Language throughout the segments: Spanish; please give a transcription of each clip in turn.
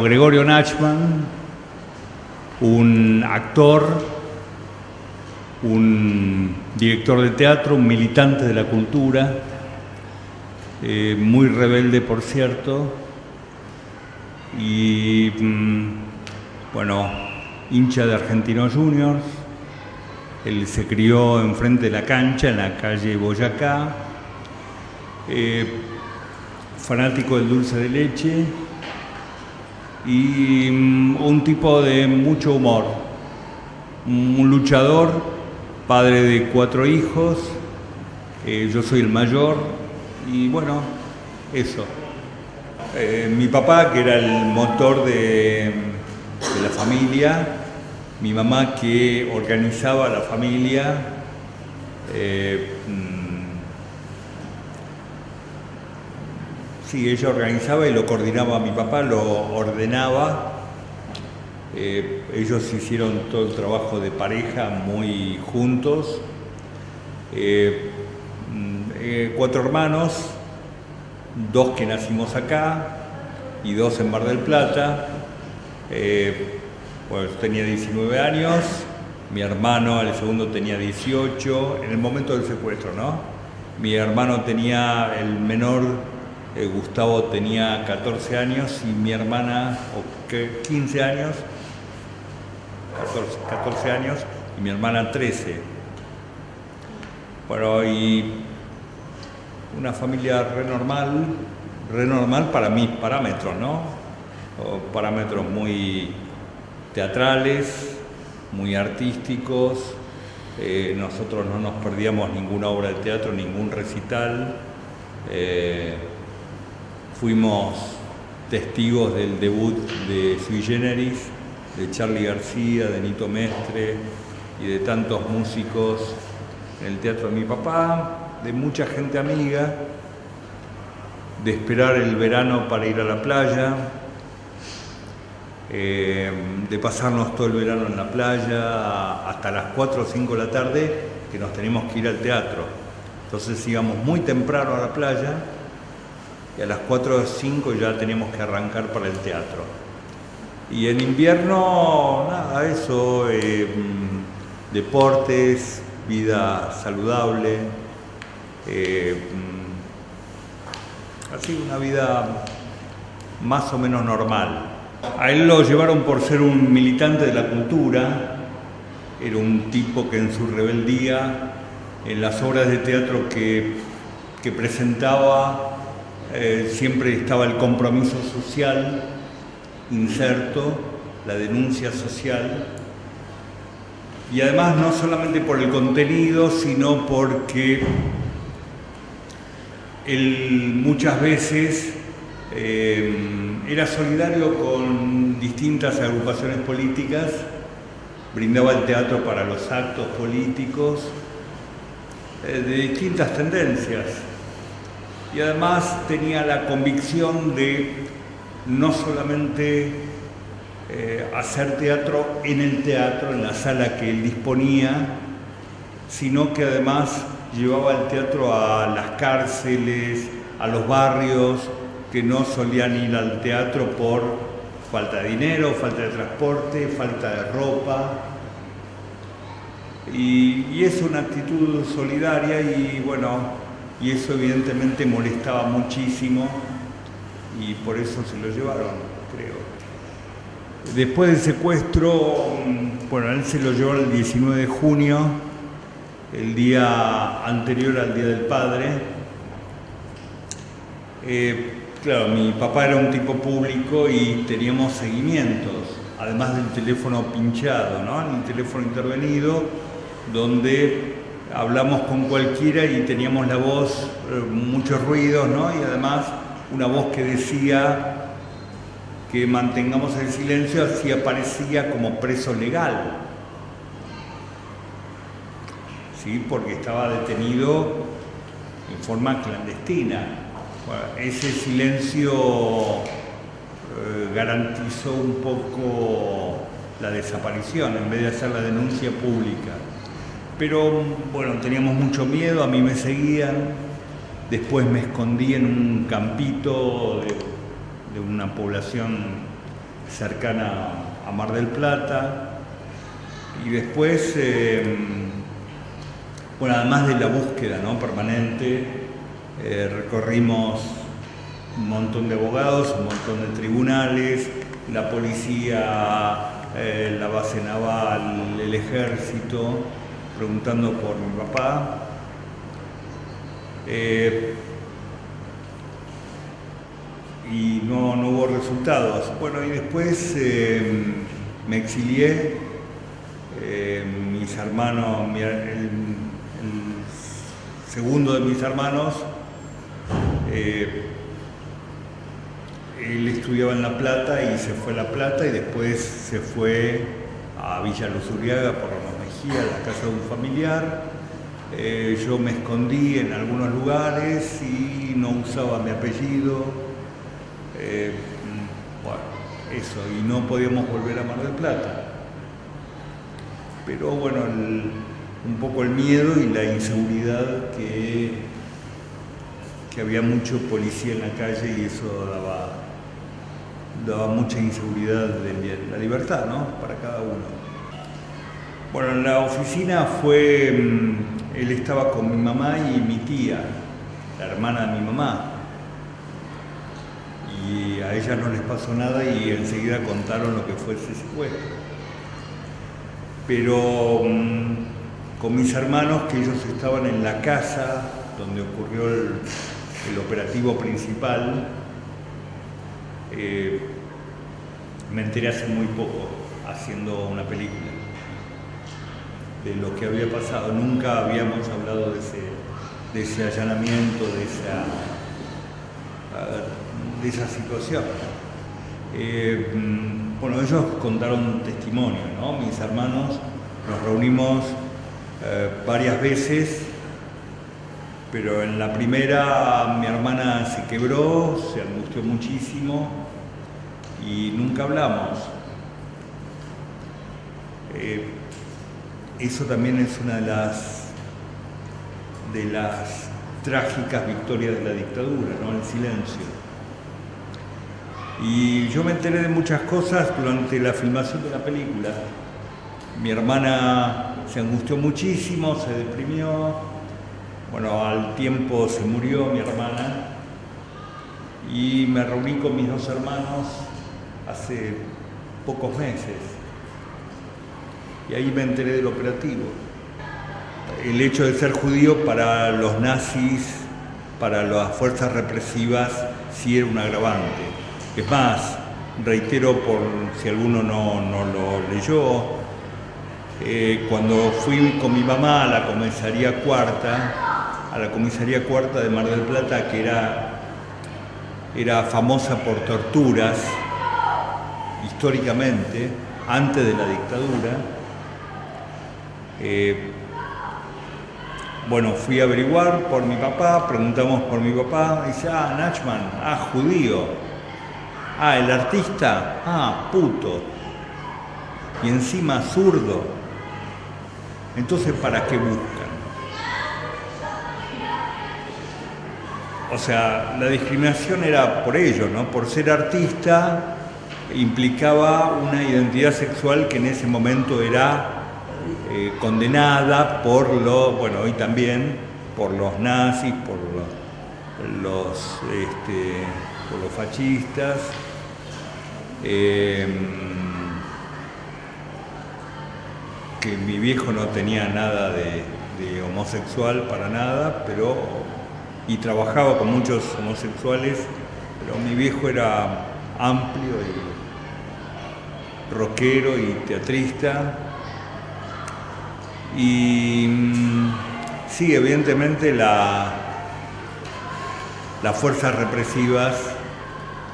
Gregorio Nachman, un actor, un director de teatro, un militante de la cultura, muy rebelde, por cierto, y bueno, hincha de Argentinos Juniors. Él se crió enfrente de la cancha, en la calle Boyacá, fanático del dulce de leche y un tipo de mucho humor, un luchador, padre de 4 hijos, yo soy el mayor y bueno, eso. Mi papá, que era el motor de la familia, mi mamá, que organizaba la familia, sí, ella organizaba y lo coordinaba mi papá, lo ordenaba. Ellos hicieron todo el trabajo de pareja muy juntos. 4 hermanos, 2 que nacimos acá y 2 en Mar del Plata. Bueno, yo tenía 19 años, mi hermano, el segundo, tenía 18, en el momento del secuestro, ¿no? Mi hermano tenía, el menor, Gustavo, tenía 14 años y mi hermana, 15 años, 14 años, y mi hermana 13. Bueno, y una familia re normal para mis parámetros, ¿no? Parámetros muy teatrales, muy artísticos. Nosotros no nos perdíamos ninguna obra de teatro, ningún recital. Fuimos testigos del debut de Sui Generis, de Charly García, de Nito Mestre y de tantos músicos en el teatro de mi papá, de mucha gente amiga, de esperar el verano para ir a la playa, de pasarnos todo el verano en la playa hasta las 4 o 5 de la tarde, que nos teníamos que ir al teatro. Entonces íbamos muy temprano a la playa y a las 4 o 5 ya teníamos que arrancar para el teatro. Y en invierno, nada, eso, deportes, vida saludable, así una vida más o menos normal. A él lo llevaron por ser un militante de la cultura, era un tipo que en su rebeldía, en las obras de teatro que presentaba, siempre estaba el compromiso social inserto, la denuncia social, y además no solamente por el contenido, sino porque él muchas veces era solidario con distintas agrupaciones políticas, brindaba el teatro para los actos políticos de distintas tendencias. Y además tenía la convicción de no solamente hacer teatro en el teatro, en la sala que él disponía, sino que además llevaba el teatro a las cárceles, a los barrios que no solían ir al teatro por falta de dinero, falta de transporte, falta de ropa. Y es una actitud solidaria y bueno, y eso evidentemente molestaba muchísimo y por eso se lo llevaron, creo. Después del secuestro, bueno, él se lo llevó el 19 de junio, el día anterior al Día del Padre. Claro, mi papá era un tipo público y teníamos seguimientos, además del teléfono pinchado, ¿no? El teléfono intervenido, donde hablamos con cualquiera y teníamos la voz, muchos ruidos, ¿no? Y además una voz que decía que mantengamos el silencio, así aparecía como preso legal, ¿sí? Porque estaba detenido en forma clandestina. Bueno, ese silencio garantizó un poco la desaparición en vez de hacer la denuncia pública. Pero bueno, teníamos mucho miedo, a mí me seguían, después me escondí en un campito de una población cercana a Mar del Plata. Y después, bueno, además de la búsqueda, ¿no?, permanente, recorrimos un montón de abogados, un montón de tribunales, la policía, la base naval, el ejército, preguntando por mi papá. Y no hubo resultados. Bueno, y después me exilié. Mis hermanos, el segundo de mis hermanos, él estudiaba en La Plata y se fue a La Plata, y después se fue a Villa Luzuriaga por Ramos Mejía, a la casa de un familiar. Yo me escondí en algunos lugares y no usaba mi apellido. Bueno, eso, y no podíamos volver a Mar del Plata. Pero bueno, un poco el miedo y la inseguridad, que había mucho policía en la calle, y eso daba mucha inseguridad de la libertad, ¿no?, para cada uno. Bueno, en la oficina él estaba con mi mamá y mi tía, la hermana de mi mamá. Y a ellas no les pasó nada y enseguida contaron lo que fue ese secuestro. Pero con mis hermanos, que ellos estaban en la casa donde ocurrió el operativo principal, me enteré hace muy poco, haciendo una película, de lo que había pasado. Nunca habíamos hablado de ese allanamiento, de esa situación. Bueno, ellos contaron testimonio, ¿no? Mis hermanos, nos reunimos varias veces, pero en la primera mi hermana se quebró, se angustió muchísimo y nunca hablamos. Eso también es una de las trágicas victorias de la dictadura, ¿no?, el silencio. Y yo me enteré de muchas cosas durante la filmación de la película. Mi hermana se angustió muchísimo, se deprimió. Bueno, al tiempo se murió mi hermana y me reuní con mis dos hermanos hace pocos meses. Y ahí me enteré del operativo. El hecho de ser judío para los nazis, para las fuerzas represivas, sí era un agravante. Es más, reitero por si alguno no lo leyó, cuando fui con mi mamá a la comisaría cuarta de Mar del Plata, que era famosa por torturas históricamente, antes de la dictadura, bueno, fui a averiguar por mi papá, preguntamos por mi papá, dice, Nachman, judío. El artista, puto. Y encima zurdo. Entonces, ¿para qué buscan? O sea, la discriminación era por ello, ¿no? Por ser artista implicaba una identidad sexual que en ese momento era condenada por hoy también, por los nazis, por los fascistas. Que mi viejo no tenía nada de homosexual para nada, y trabajaba con muchos homosexuales, pero mi viejo era amplio y rockero y teatrista. Y sí, evidentemente las fuerzas represivas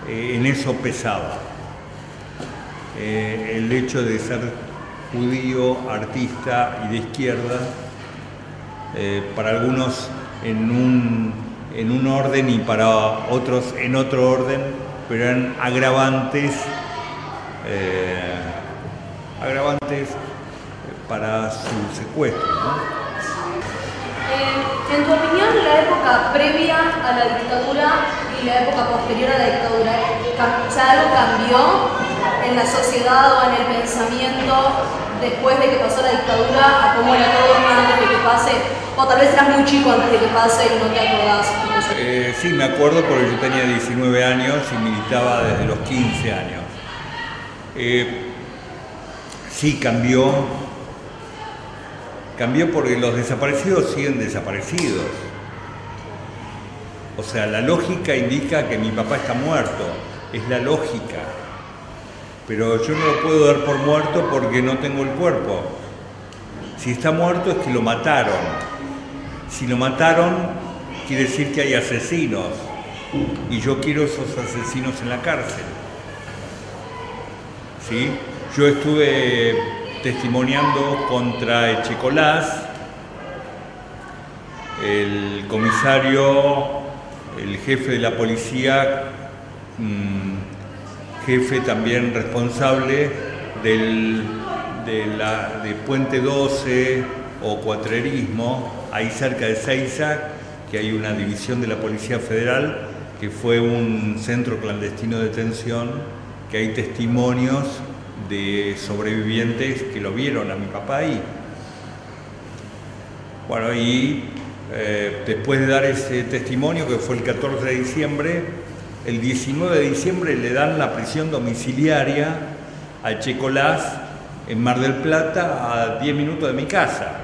en eso pesaba. El hecho de ser judío, artista y de izquierda, para algunos en un orden y para otros en otro orden, pero eran agravantes para su secuestro, ¿no? En tu opinión, la época previa a la dictadura y la época posterior a la dictadura, ¿ya algo cambió en la sociedad o en el pensamiento después de que pasó la dictadura a cómo era todo antes de que pase? O tal vez eras muy chico antes de que pase y no te acordás. Sí, me acuerdo porque yo tenía 19 años y militaba desde los 15 años. Sí, cambió porque los desaparecidos siguen desaparecidos. O sea, la lógica indica que mi papá está muerto, es la lógica. Pero yo no lo puedo dar por muerto porque no tengo el cuerpo. Si está muerto es que lo mataron. Si lo mataron, quiere decir que hay asesinos. Y yo quiero esos asesinos en la cárcel. ¿Sí? Yo estuve testimoniando contra Echecolás, el comisario, el jefe de la policía, jefe también responsable de Puente 12 o Cuatrerismo, ahí cerca de Seiza, que hay una división de la Policía Federal, que fue un centro clandestino de detención, que hay testimonios de sobrevivientes que lo vieron a mi papá ahí. Bueno, y después de dar ese testimonio, que fue el 14 de diciembre, el 19 de diciembre le dan la prisión domiciliaria a Echecolás en Mar del Plata, a 10 minutos de mi casa.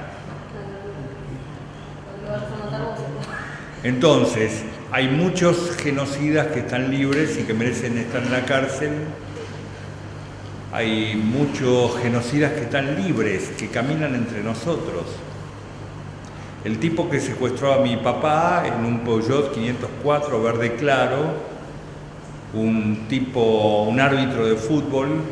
Entonces, hay muchos genocidas que están libres y que merecen estar en la cárcel. Hay muchos genocidas que están libres, que caminan entre nosotros. El tipo que secuestró a mi papá en un Peugeot 504 verde claro, un árbitro de fútbol,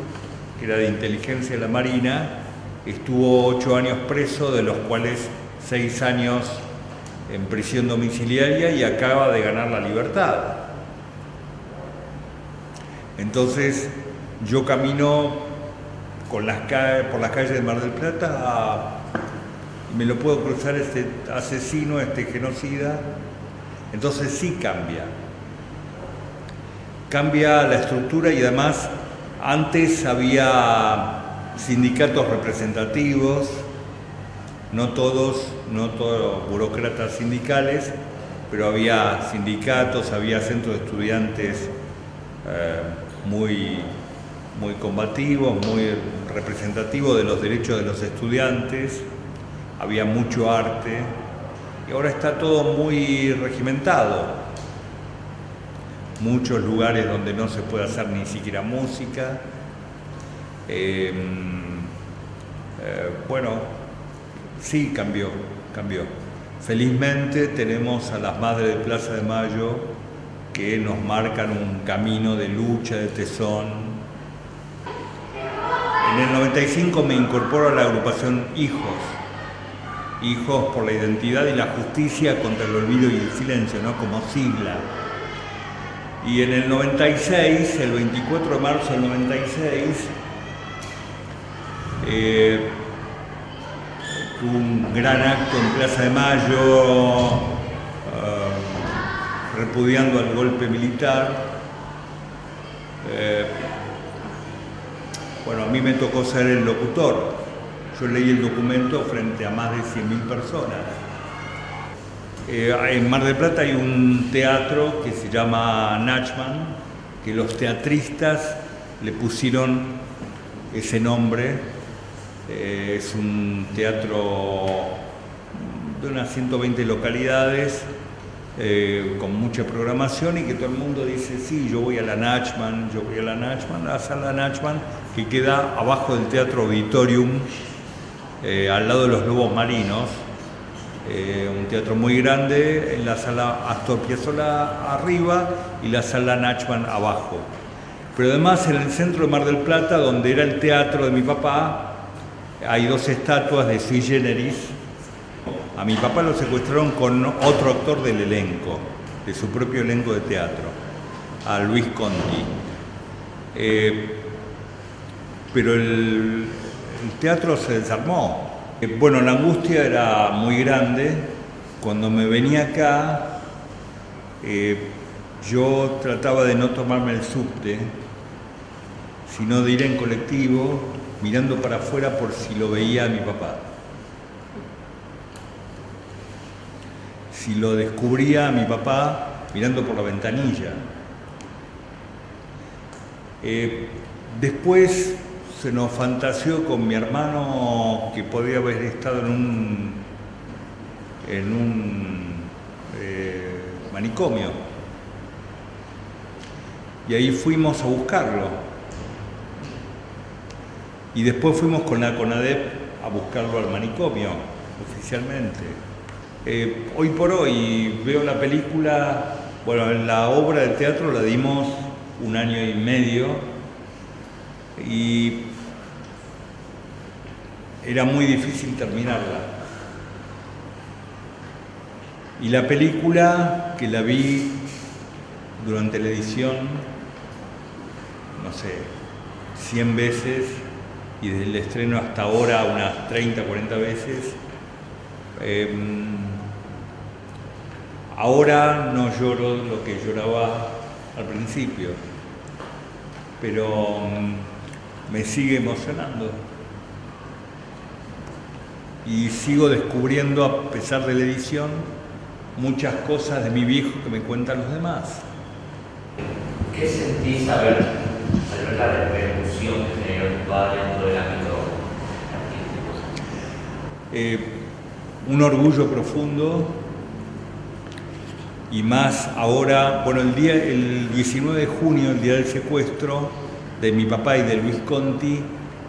que era de inteligencia de la Marina, estuvo 8 años preso, de los cuales 6 años en prisión domiciliaria y acaba de ganar la libertad. Entonces, yo camino por las calles de Mar del Plata y me lo puedo cruzar este asesino, este genocida. Entonces sí cambia la estructura, y además antes había sindicatos representativos, no todos burócratas sindicales, pero había sindicatos, había centros de estudiantes muy combativos, muy representativos de los derechos de los estudiantes, había mucho arte, y ahora está todo muy regimentado. Muchos lugares donde no se puede hacer ni siquiera música. Bueno, sí cambió. Felizmente tenemos a las madres de Plaza de Mayo que nos marcan un camino de lucha, de tesón. En el 95 me incorporo a la agrupación Hijos por la Identidad y la Justicia contra el Olvido y el Silencio, ¿no? Como sigla. Y en el 96, el 24 de marzo del 96, tuvo un gran acto en Plaza de Mayo, repudiando al golpe militar. Bueno, a mí me tocó ser el locutor. Yo leí el documento frente a más de 100.000 personas. En Mar del Plata hay un teatro que se llama Nachman, que los teatristas le pusieron ese nombre. Es un teatro de unas 120 localidades, con mucha programación, y que todo el mundo dice, sí, yo voy a la Nachman, la sala Nachman, que queda abajo del Teatro Auditorium, al lado de los Lobos Marinos. Un teatro muy grande, en la sala Astor Piazzolla arriba y la sala Nachman abajo. Pero además en el centro de Mar del Plata, donde era el teatro de mi papá, hay 2 estatuas de sui generis. A mi papá lo secuestraron con otro actor del elenco, de su propio elenco de teatro, a Luis Conti. Pero el teatro se desarmó. Bueno, la angustia era muy grande. Cuando me venía acá, yo trataba de no tomarme el subte, sino de ir en colectivo mirando para afuera por si lo veía a mi papá. Si lo descubría a mi papá mirando por la ventanilla. Después se nos fantaseó con mi hermano que podía haber estado en un manicomio. Y ahí fuimos a buscarlo. Y después fuimos con la CONADEP a buscarlo al manicomio, oficialmente. Hoy por hoy veo la película, bueno, en la obra de teatro la dimos 1 año y medio y era muy difícil terminarla. Y la película, que la vi durante la edición, no sé, 100 veces, y desde el estreno hasta ahora unas 30, 40 veces. Ahora no lloro lo que lloraba al principio, pero me sigue emocionando. Y sigo descubriendo, a pesar de la edición, muchas cosas de mi viejo que me cuentan los demás. ¿Qué sentís al ver la repercusión que generó tu padre dentro del ámbito artístico? Un orgullo profundo, y más ahora, bueno, el 19 de junio, el día del secuestro de mi papá y de Luis Conti,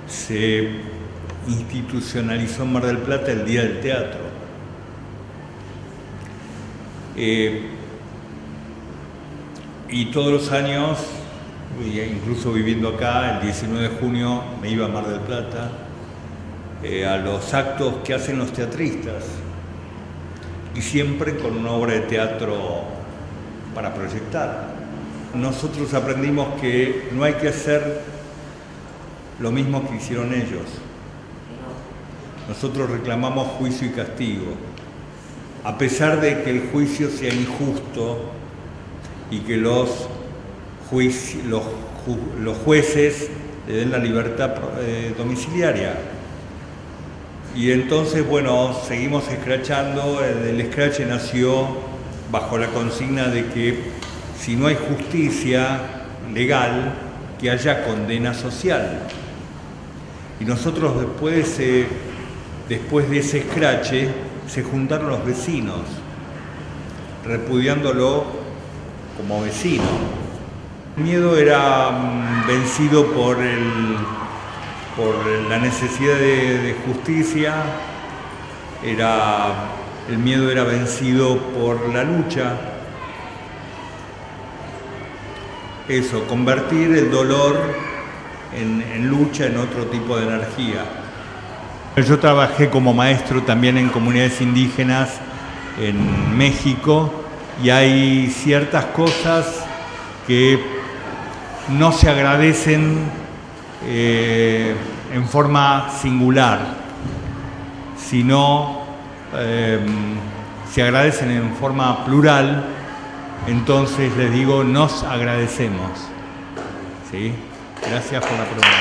se institucionalizó en Mar del Plata el Día del Teatro. Y todos los años, incluso viviendo acá, el 19 de junio me iba a Mar del Plata, a los actos que hacen los teatristas, y siempre con una obra de teatro para proyectar. Nosotros aprendimos que no hay que hacer lo mismo que hicieron ellos. Nosotros reclamamos juicio y castigo, a pesar de que el juicio sea injusto y que los jueces le den la libertad domiciliaria. Y entonces, bueno, seguimos escrachando. El escrache nació bajo la consigna de que si no hay justicia legal, que haya condena social. Y nosotros después de ese escrache, se juntaron los vecinos, repudiándolo como vecino. El miedo era vencido por la necesidad de justicia, el miedo era vencido por la lucha. Eso, convertir el dolor en lucha, en otro tipo de energía. Yo trabajé como maestro también en comunidades indígenas en México, y hay ciertas cosas que no se agradecen en forma singular, sino se agradecen en forma plural. Entonces les digo, nos agradecemos. ¿Sí? Gracias por la pregunta.